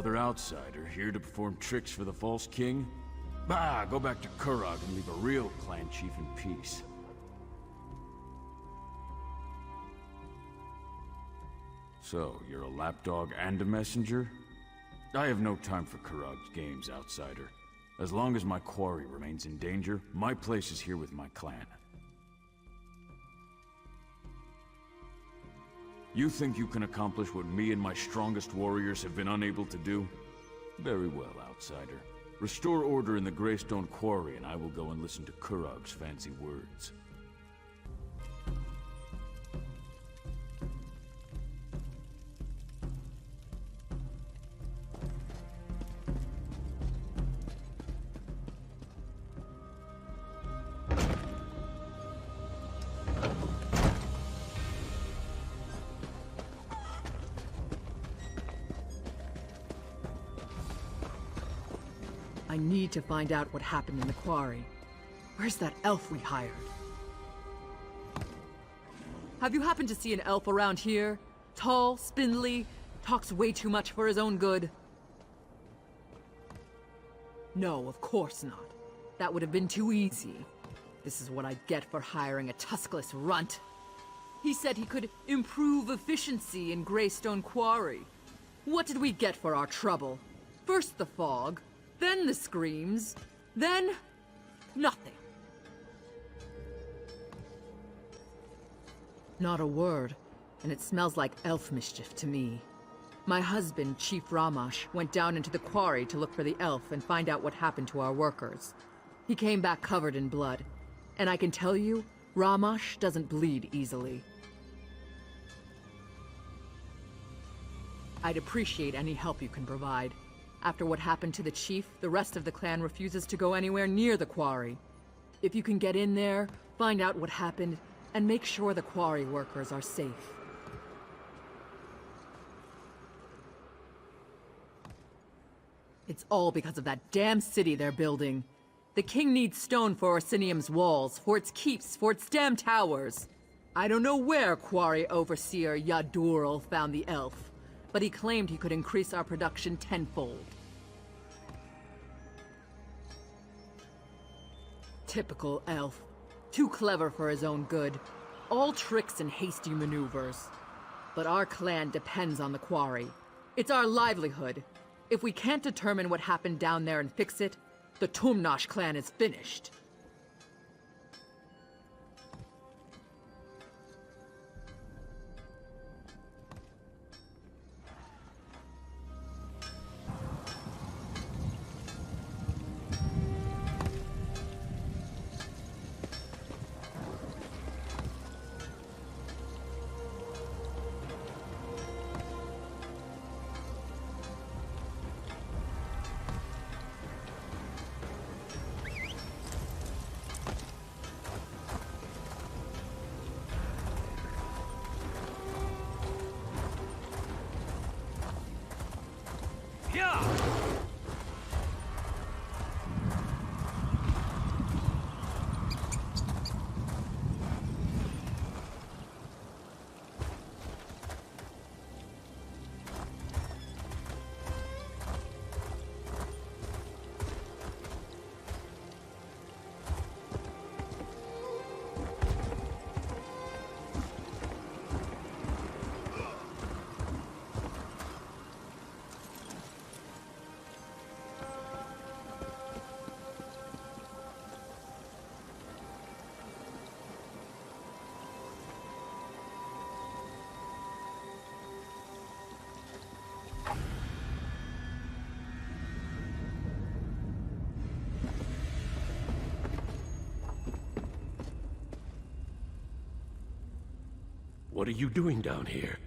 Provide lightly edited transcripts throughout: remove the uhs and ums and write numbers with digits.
Another outsider here to perform tricks for the false king? Bah, go back to Kurog and leave a real clan chief in peace. So, you're a lapdog and a messenger? I have no time for Kurog's games, outsider. As long as my quarry remains in danger, my place is here with my clan. You think you can accomplish what me and my strongest warriors have been unable to do? Very well, outsider. Restore order in the Greystone Quarry and I will go and listen to Kurog's fancy words. I need to find out what happened in the quarry. Where's that elf we hired? Have you happened to see an elf around here? Tall, spindly, talks way too much for his own good. No, of course not. That would have been too easy. This is what I get for hiring a tuskless runt. He said he could improve efficiency in Greystone Quarry. What did we get for our trouble? First the fog, then the screams, then nothing. Not a word, and it smells like elf mischief to me. My husband, Chief Ramash, went down into the quarry to look for the elf and find out what happened to our workers. He came back covered in blood, and I can tell you, Ramash doesn't bleed easily. I'd appreciate any help you can provide. After what happened to the chief, the rest of the clan refuses to go anywhere near the quarry. If you can get in there, find out what happened, and make sure the quarry workers are safe. It's all because of that damn city they're building. The king needs stone for Orsinium's walls, for its keeps, for its damn towers. I don't know where Quarry Overseer Yadurl found the elf, but he claimed he could increase our production tenfold. Typical elf. Too clever for his own good. All tricks and hasty maneuvers. But our clan depends on the quarry. It's our livelihood. If we can't determine what happened down there and fix it, the Tumnosh clan is finished. What are you doing down here?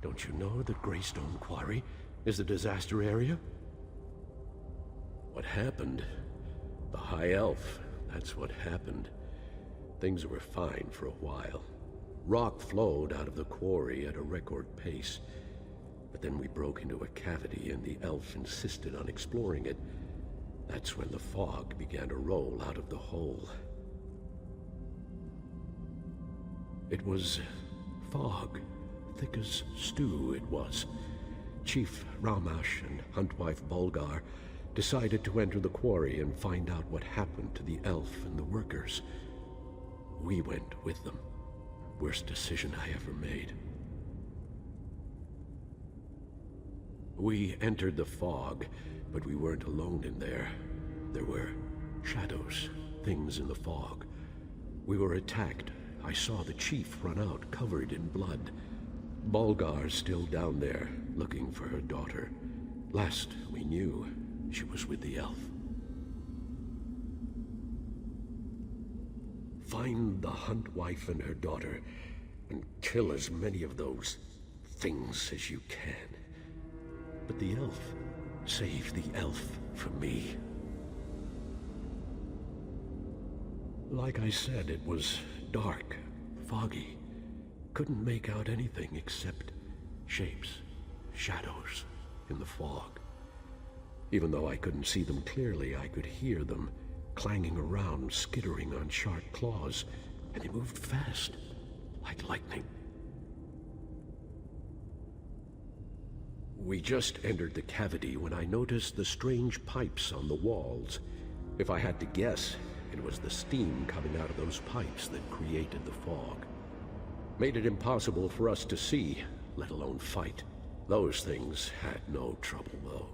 Don't you know the Greystone Quarry is a disaster area? What happened? The High Elf, that's what happened. Things were fine for a while. Rock flowed out of the quarry at a record pace. But then we broke into a cavity and the elf insisted on exploring it. That's when the fog began to roll out of the hole. It was fog, thick as stew it was. Chief Ramash and Huntwife Bulgar decided to enter the quarry and find out what happened to the elf and the workers. We went with them. Worst decision I ever made. We entered the fog, but we weren't alone in there. There were shadows, things in the fog. We were attacked. I saw the chief run out, covered in blood. Bulgar's still down there, looking for her daughter. Last we knew, she was with the elf. Find the Huntwife and her daughter, and kill as many of those things as you can. But the elf, save the elf for me. Like I said, it was dark, foggy. Couldn't make out anything except shapes, shadows in the fog. Even though I couldn't see them clearly, I could hear them clanging around, skittering on sharp claws, and they moved fast, like lightning. We just entered the cavity when I noticed the strange pipes on the walls. If I had to guess, it was the steam coming out of those pipes that created the fog. Made it impossible for us to see, let alone fight. Those things had no trouble, though.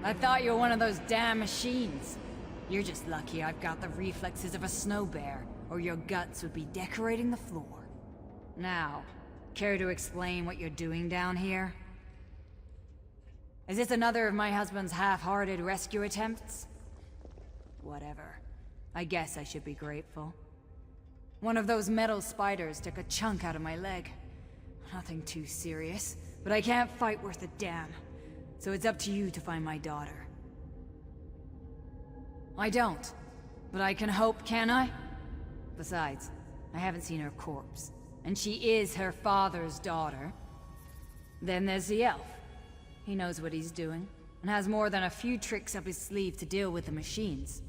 I thought you were one of those damn machines. You're just lucky I've got the reflexes of a snow bear, or your guts would be decorating the floor. Now, care to explain what you're doing down here? Is this another of my husband's half-hearted rescue attempts? Whatever. I guess I should be grateful. One of those metal spiders took a chunk out of my leg. Nothing too serious, but I can't fight worth a damn. So it's up to you to find my daughter. I don't, but I can hope, can I? Besides, I haven't seen her corpse, and she is her father's daughter. Then there's the elf. He knows what he's doing. and has more than a few tricks up his sleeve to deal with the machines.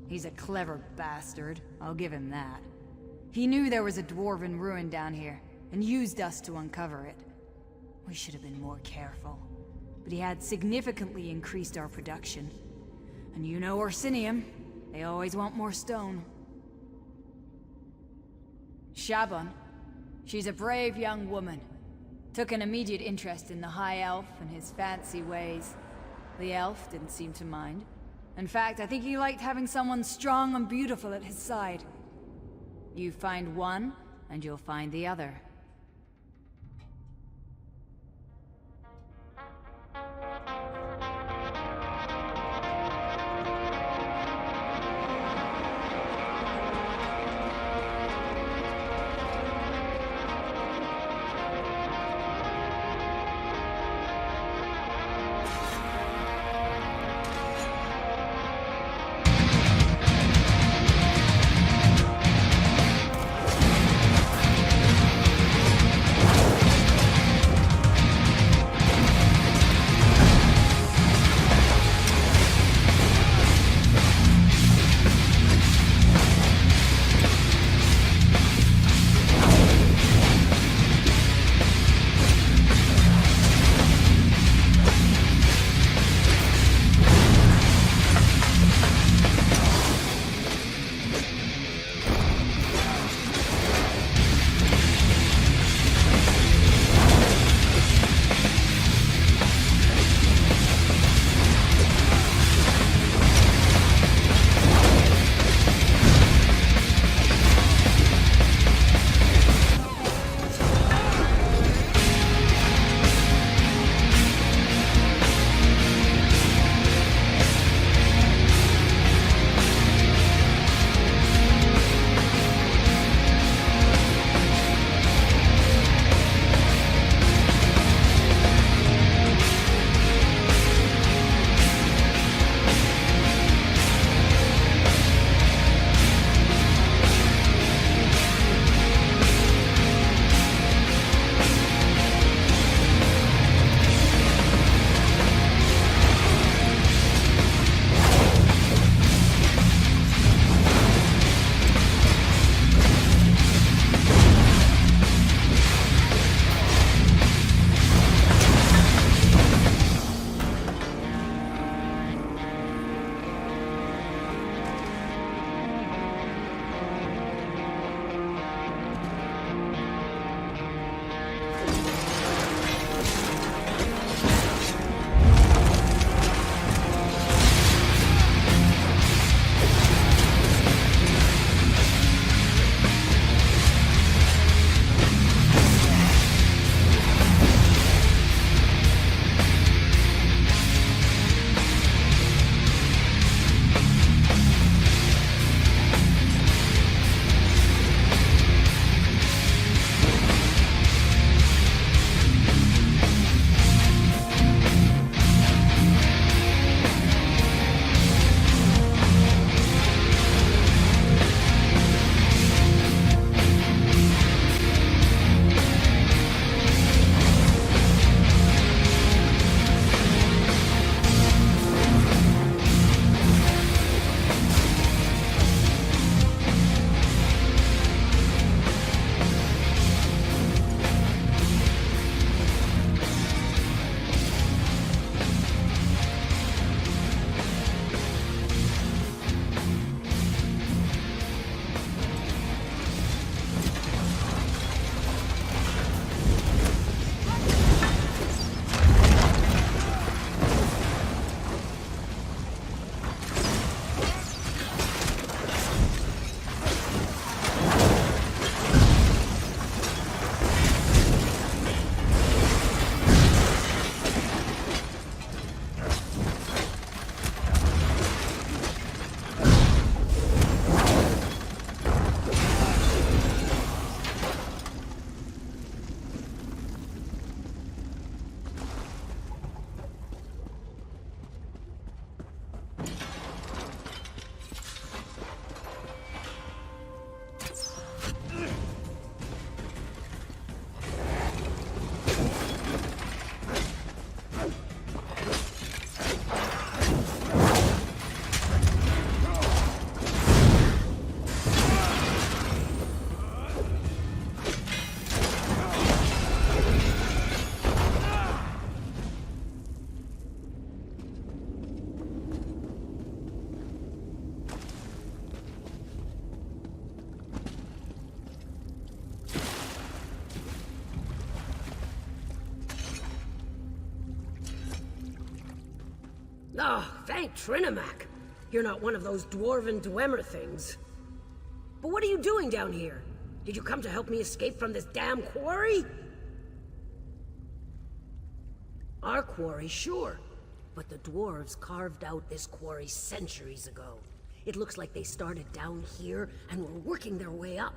He's a clever bastard, I'll give him that. He knew there was a dwarven ruin down here, and used us to uncover it. We should have been more careful, but he had significantly increased our production. And you know Orsinium, they always want more stone. Shaban, she's a brave young woman. Took an immediate interest in the High Elf and his fancy ways. The elf didn't seem to mind. In fact, I think he liked having someone strong and beautiful at his side. You find one, and you'll find the other. Oh, thank Trinimac. You're not one of those dwarven Dwemer things. But what are you doing down here? Did you come to help me escape from this damn quarry? Our quarry, sure. But the dwarves carved out this quarry centuries ago. It looks like they started down here and were working their way up.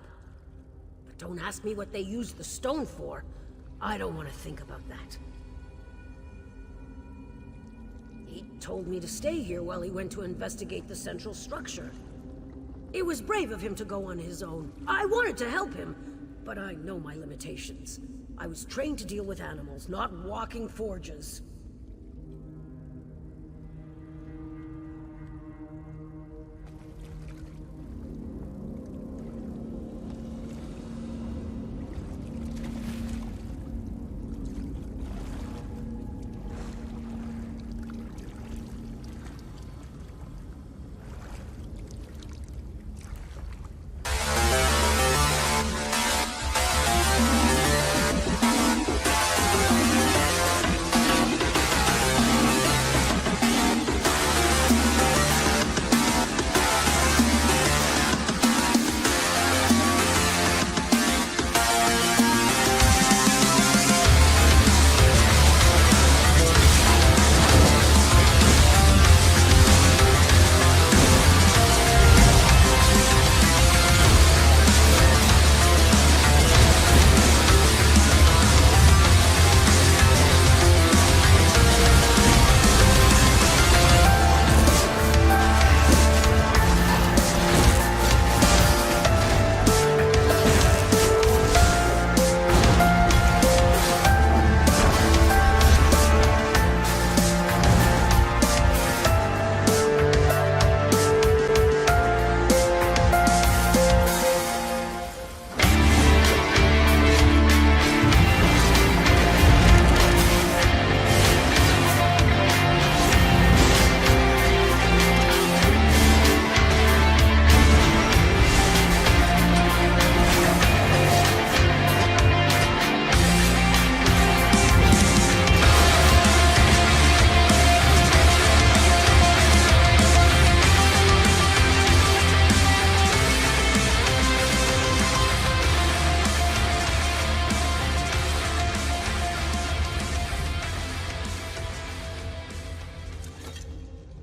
But don't ask me what they used the stone for. I don't want to think about that. He told me to stay here while he went to investigate the central structure. It was brave of him to go on his own. I wanted to help him, but I know my limitations. I was trained to deal with animals, not walking forges.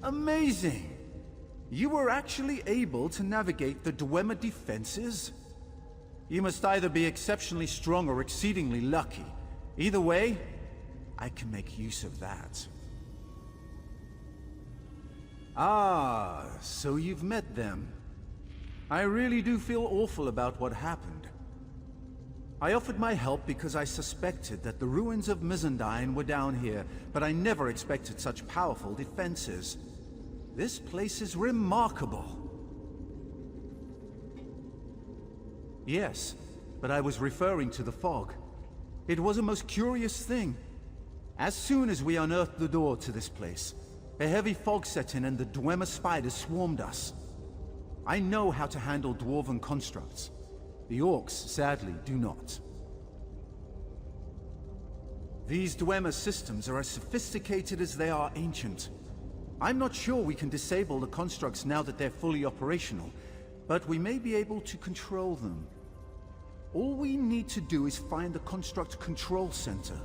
Amazing! You were actually able to navigate the Dwemer defenses? You must either be exceptionally strong or exceedingly lucky. Either way, I can make use of that. Ah, so you've met them. I really do feel awful about what happened. I offered my help because I suspected that the ruins of Mizandine were down here, but I never expected such powerful defenses. This place is remarkable. Yes, but I was referring to the fog. It was a most curious thing. As soon as we unearthed the door to this place, a heavy fog set in and the Dwemer spiders swarmed us. I know how to handle dwarven constructs. The orcs, sadly, do not. These Dwemer systems are as sophisticated as they are ancient. I'm not sure we can disable the constructs now that they're fully operational, but we may be able to control them. All we need to do is find the construct control center.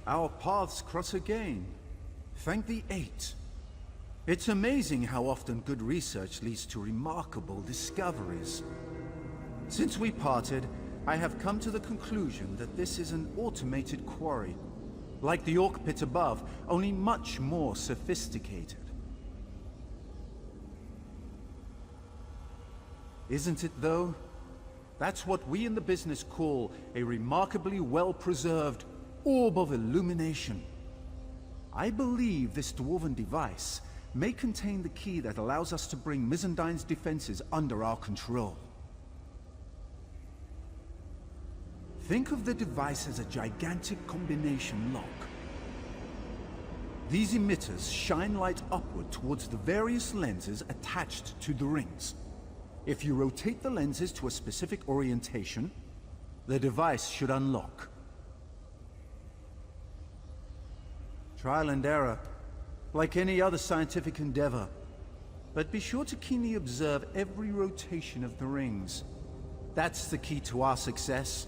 Our paths cross again. Thank the Eight. It's amazing how often good research leads to remarkable discoveries. Since we parted, I have come to the conclusion that this is an automated quarry. Like the Orc Pit above, only much more sophisticated. Isn't it, though? That's what we in the business call a remarkably well-preserved orb of illumination. I believe this dwarven device may contain the key that allows us to bring Mizandine's defenses under our control. Think of the device as a gigantic combination lock. These emitters shine light upward towards the various lenses attached to the rings. If you rotate the lenses to a specific orientation, the device should unlock. Trial and error, like any other scientific endeavor. But be sure to keenly observe every rotation of the rings. That's the key to our success.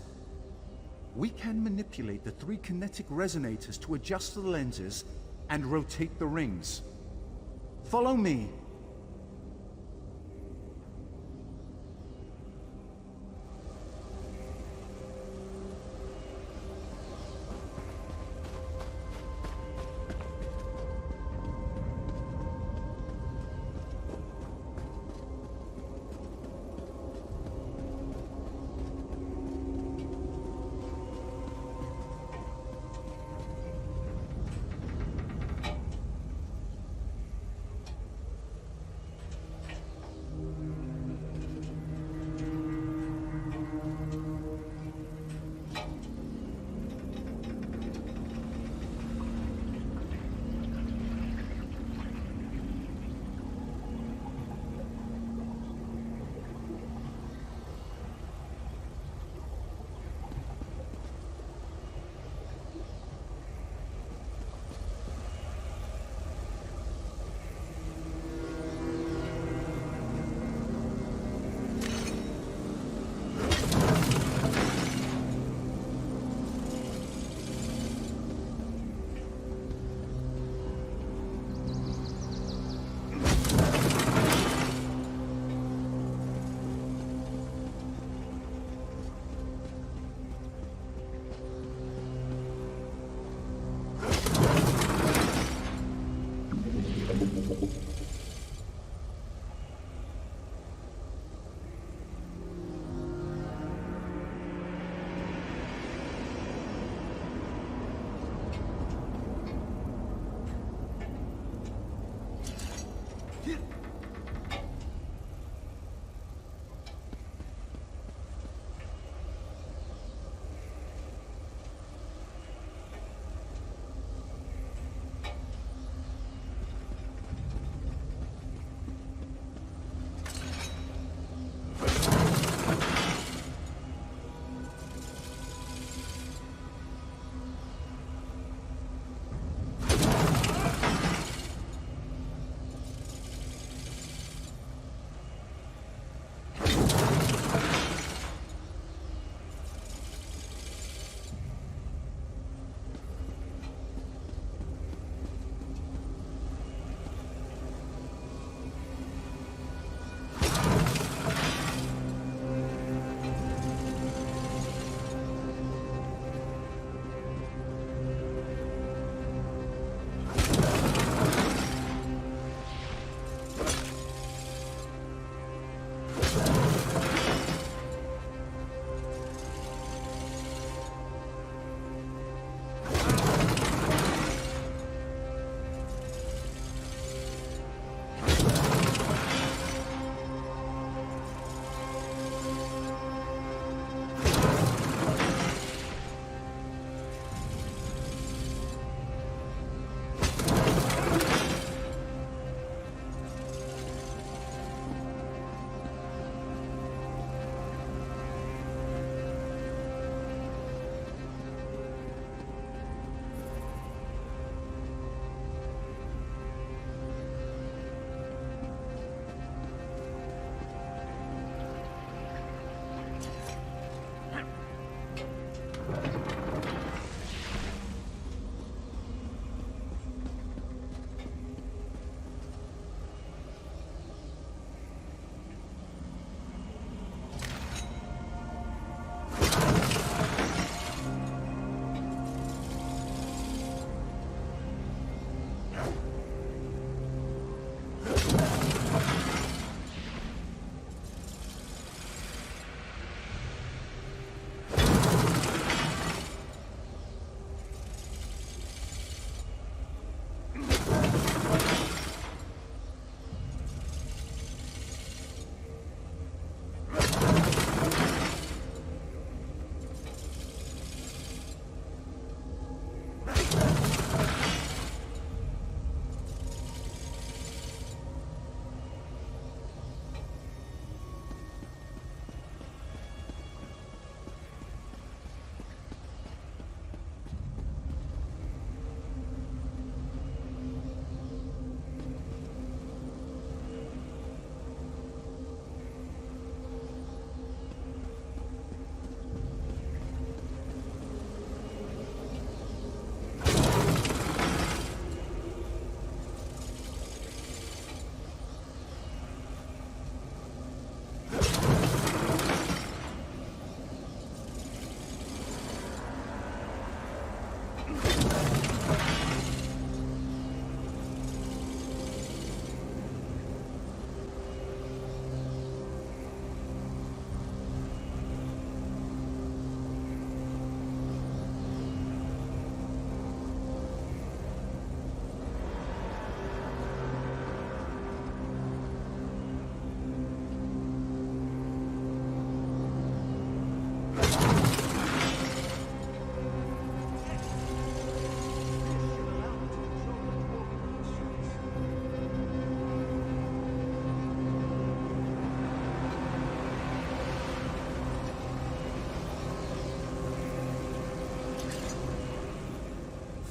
We can manipulate the 3 kinetic resonators to adjust the lenses and rotate the rings. Follow me.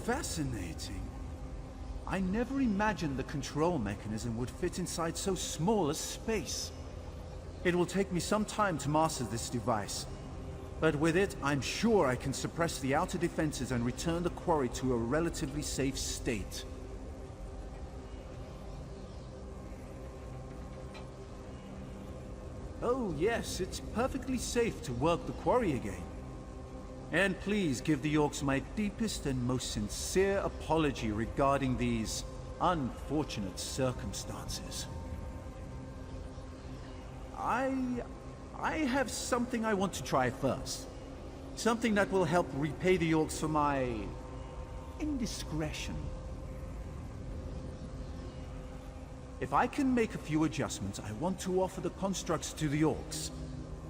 Fascinating. I never imagined the control mechanism would fit inside so small a space. It will take me some time to master this device. But with it, I'm sure I can suppress the outer defenses and return the quarry to a relatively safe state. Oh yes, it's perfectly safe to work the quarry again. And please give the Orcs my deepest and most sincere apology regarding these unfortunate circumstances. I have something I want to try first. Something that will help repay the Orcs for my indiscretion. If I can make a few adjustments, I want to offer the constructs to the Orcs.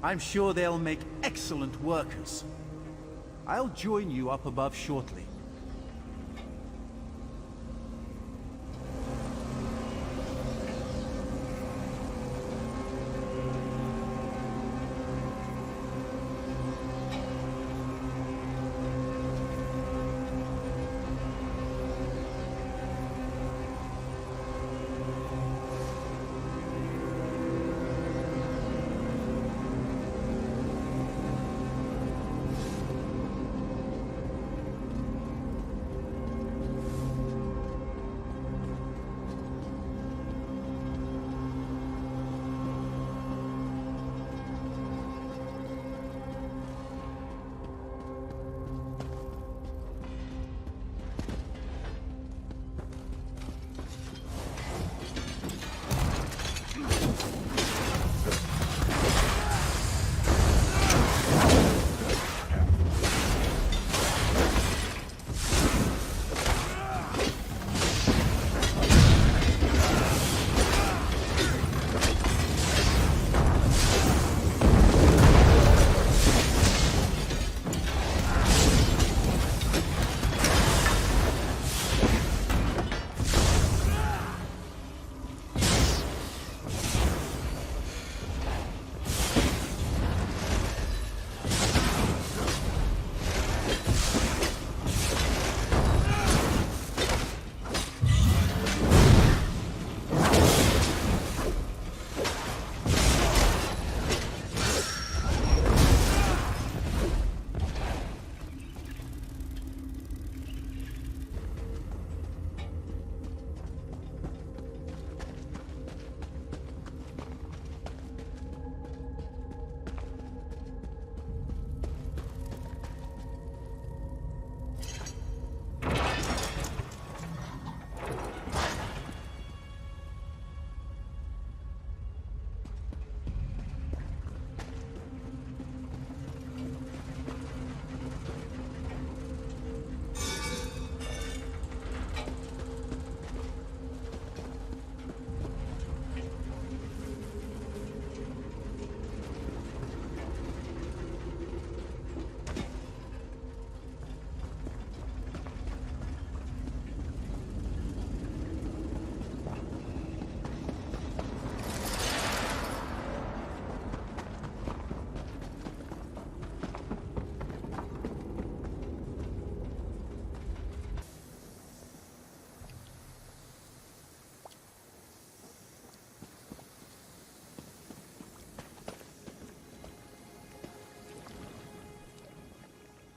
I'm sure they'll make excellent workers. I'll join you up above shortly.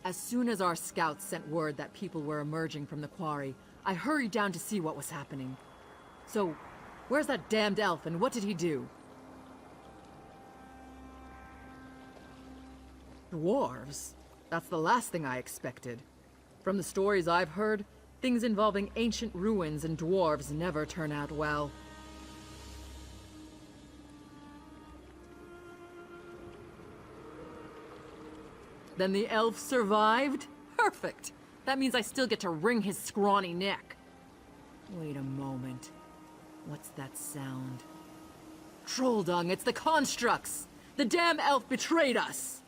As soon as our scouts sent word that people were emerging from the quarry, I hurried down to see what was happening. So, where's that damned elf and what did he do? Dwarves? That's the last thing I expected. From the stories I've heard, things involving ancient ruins and dwarves never turn out well. Then the elf survived? Perfect! That means I still get to wring his scrawny neck. Wait a moment. What's that sound? Troll dung, it's the constructs! The damn elf betrayed us!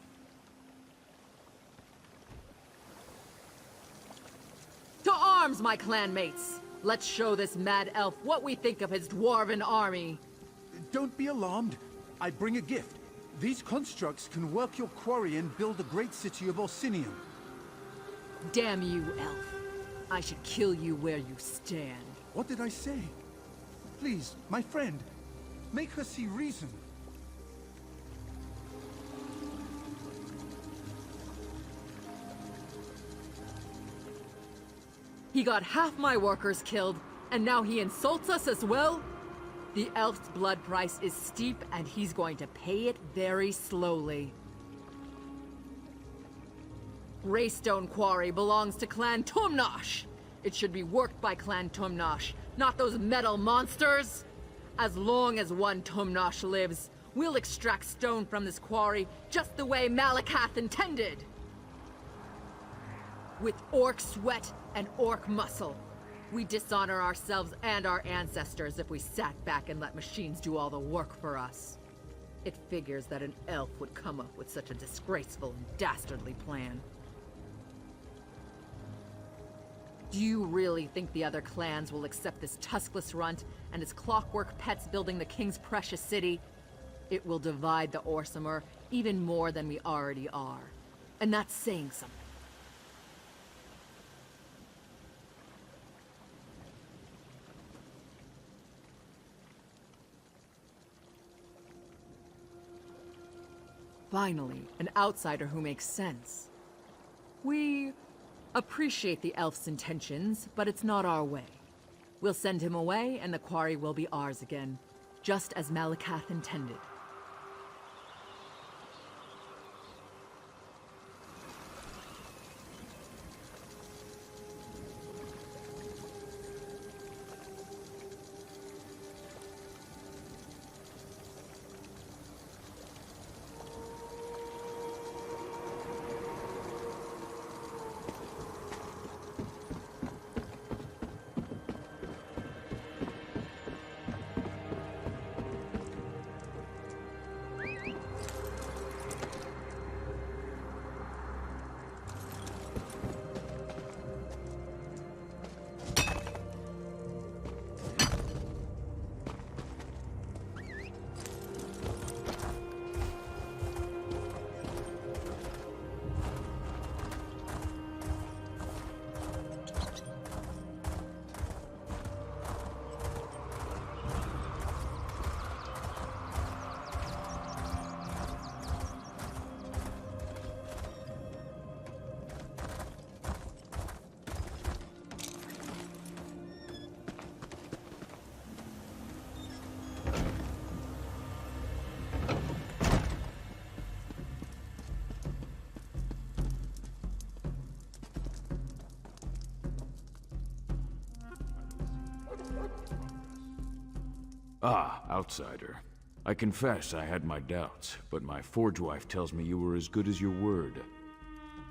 To arms, my clanmates! Let's show this mad elf what we think of his dwarven army. Don't be alarmed. I bring a gift. These constructs can work your quarry and build the great city of Orsinium. Damn you, elf. I should kill you where you stand. What did I say? Please, my friend, make her see reason. He got half my workers killed, and now he insults us as well? The elf's blood price is steep, and he's going to pay it very slowly. Greystone Quarry belongs to Clan Tumnosh. It should be worked by Clan Tumnosh, not those metal monsters. As long as one Tumnosh lives, we'll extract stone from this quarry just the way Malakath intended. With orc sweat and orc muscle. We dishonor ourselves and our ancestors if we sat back and let machines do all the work for us. It figures that an elf would come up with such a disgraceful and dastardly plan. Do you really think the other clans will accept this tuskless runt and his clockwork pets building the king's precious city? It will divide the Orsimer even more than we already are. And that's saying something. Finally, an outsider who makes sense. We appreciate the elf's intentions, but it's not our way. We'll send him away, and the quarry will be ours again, just as Malakath intended. Ah, outsider. I confess I had my doubts, but my forge wife tells me you were as good as your word.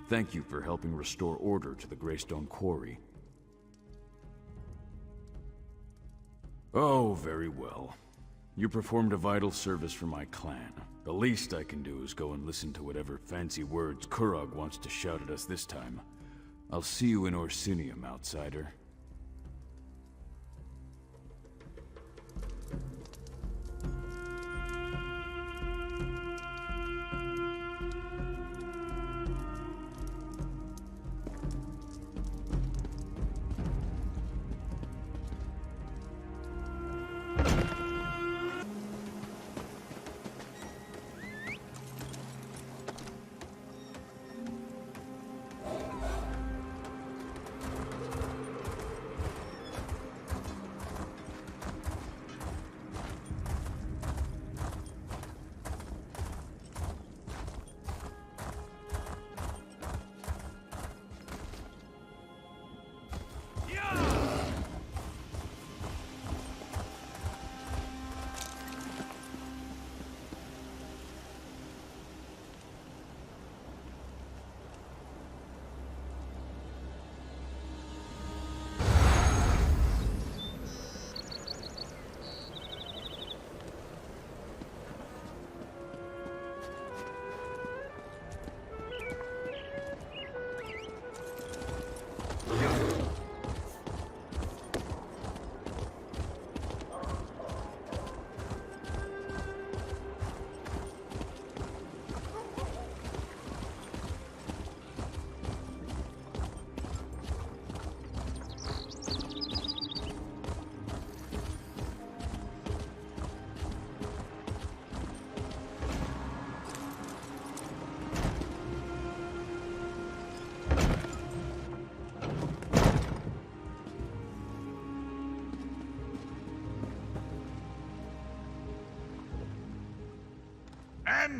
Thank you for helping restore order to the Greystone Quarry. Oh, very well. You performed a vital service for my clan. The least I can do is go and listen to whatever fancy words Kurog wants to shout at us this time. I'll see you in Orsinium, outsider.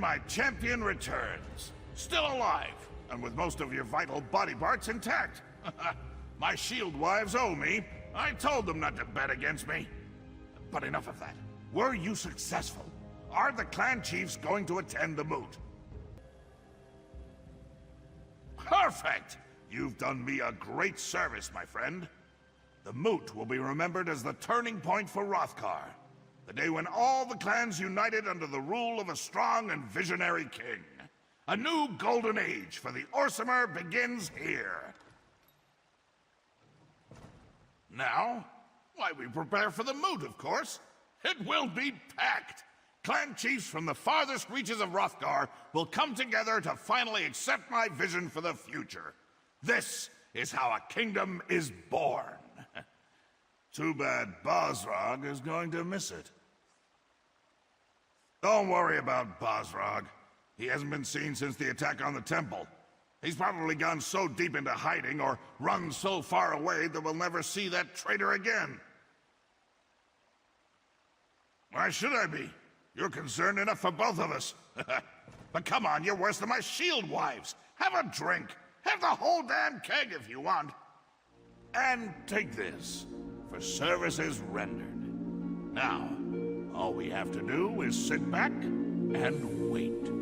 my champion returns. Still alive, and with most of your vital body parts intact. My shield wives owe me. I told them not to bet against me. But enough of that. Were you successful? Are the clan chiefs going to attend the moot? Perfect! You've done me a great service, my friend. The moot will be remembered as the turning point for Hrothgar. The day when all the clans united under the rule of a strong and visionary king. A new golden age for the Orsimer begins here. Now, why, we prepare for the moot, of course. It will be packed. Clan chiefs from the farthest reaches of Hrothgar will come together to finally accept my vision for the future. This is how a kingdom is born. Too bad Bosrog is going to miss it. Don't worry about Bosrog. He hasn't been seen since the attack on the temple. He's probably gone so deep into hiding or run so far away that we'll never see that traitor again. Why should I be? You're concerned enough for both of us. But come on, you're worse than my shield wives. Have a drink. Have the whole damn keg if you want. And take this, for services rendered. Now, all we have to do is sit back and wait.